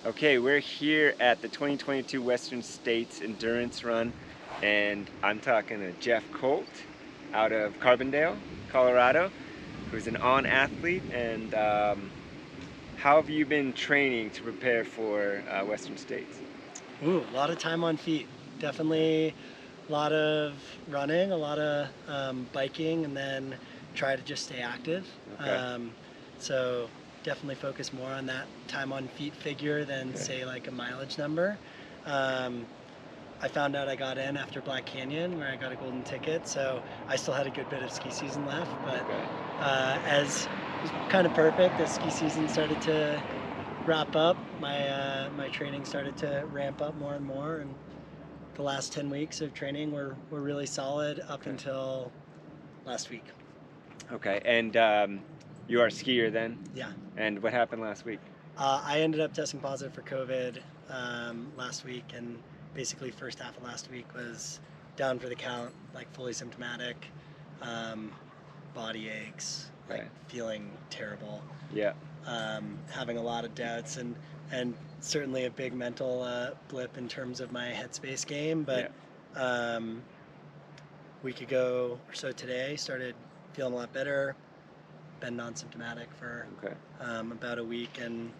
Okay, we're here at the 2022 Western States Endurance Run, and I'm talking to Jeff Colt out of Carbondale, Colorado, who's an on athlete. And how have you been training to prepare for Western States? Ooh, a lot of time on feet. Definitely a lot of running, a lot of biking, and then try to just stay active. Okay. So definitely focus more on that time on feet figure than Okay. say like a mileage number. Um, I found out I got in after Black Canyon where I got a golden ticket, so I still had a good bit of ski season left. But Okay. as it was kind of perfect, as ski season started to wrap up, my training started to ramp up more and more, and the last 10 weeks of training were really solid up Okay. until last week. Okay. And you are a skier then? Yeah. And what happened last week? I ended up testing positive for COVID last week, and basically first half of last week was down for the count, like fully symptomatic, um, body aches, like Okay. feeling terrible, Yeah. having a lot of doubts, and certainly a big mental blip in terms of my headspace game. But Yeah. um, week ago or so today, started feeling a lot better. Been non-symptomatic for Okay. about a week, and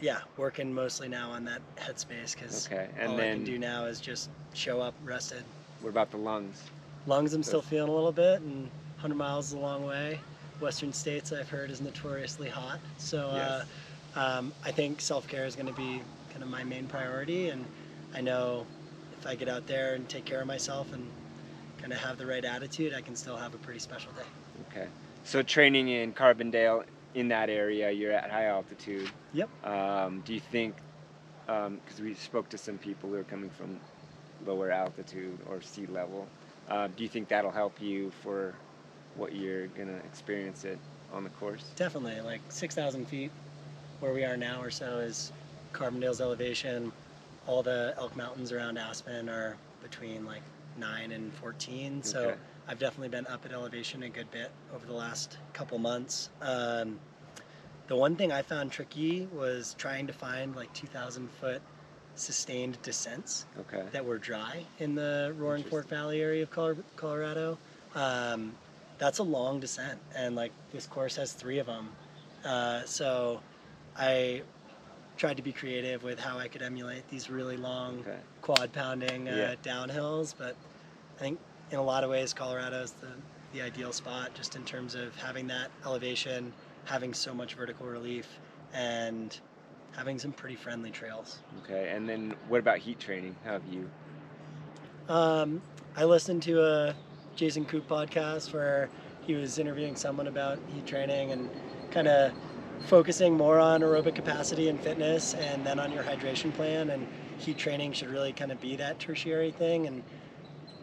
yeah, working mostly now on that headspace because Okay. And all I can do then now is just show up rested. what about the lungs? Lungs, I'm still Those- feeling a little bit, and 100 miles is a long way. Western States, I've heard, is notoriously hot, so Yes. I think self-care is going to be kind of my main priority, and I know if I get out there and take care of myself and kind of have the right attitude, I can still have a pretty special day. Okay. So training in Carbondale, in that area, you're at high altitude. Yep. Do you think, because we spoke to some people who are coming from lower altitude or sea level, do you think that'll help you for what you're gonna experience it on the course? Definitely, like 6,000 feet where we are now or so is Carbondale's elevation. All the Elk Mountains around Aspen are between like 9 and 14. So Okay. I've definitely been up at elevation a good bit over the last couple months. The one thing I found tricky was trying to find like 2,000-foot sustained descents Okay. that were dry in the Roaring Fork Interesting. Valley area of Colorado. Um, that's a long descent, and like this course has three of them. So I tried to be creative with how I could emulate these really long Okay. quad pounding Yeah. downhills, but I think in a lot of ways Colorado is the ideal spot just in terms of having that elevation, having so much vertical relief, and having some pretty friendly trails. Okay. And then what about heat training? How have you? Um, I listened to a Jason Koop podcast where he was interviewing someone about heat training and kind of focusing more on aerobic capacity and fitness and then on your hydration plan. And heat training should really kind of be that tertiary thing. And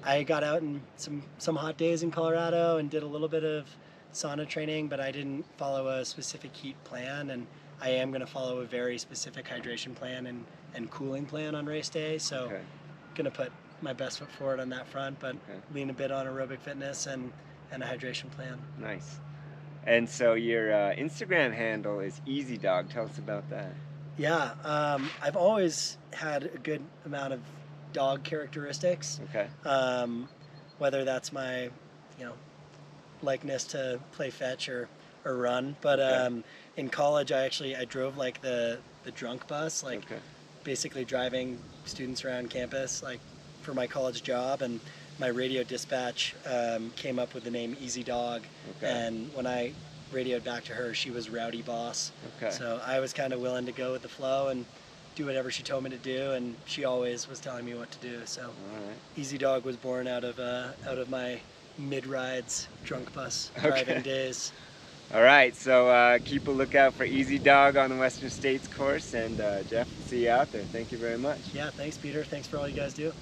I got out in some hot days in Colorado and did a little bit of sauna training, but I didn't follow a specific heat plan. And I am going to follow a very specific hydration plan and cooling plan on race day. So Okay. going to put my best foot forward on that front, but Okay. lean a bit on aerobic fitness and a hydration plan. Nice. And so your Instagram handle is Easy Dog. Tell us about that. Yeah, I've always had a good amount of dog characteristics, Okay. whether that's my, you know, likeness to play fetch or run. But Okay. in college, I drove like the drunk bus, like Okay. basically driving students around campus, like for my college job, and my radio dispatch came up with the name Easy Dog. Okay. And when I radioed back to her, she was Rowdy Boss. Okay. So I was kind of willing to go with the flow and do whatever she told me to do, and she always was telling me what to do. So All right. Easy Dog was born out of my mid rides drunk bus Okay. driving days. All right. So keep a lookout for Easy Dog on the Western States course. And Jeff, see you out there. Thank you very much. Yeah, thanks, Peter. Thanks for all you guys do.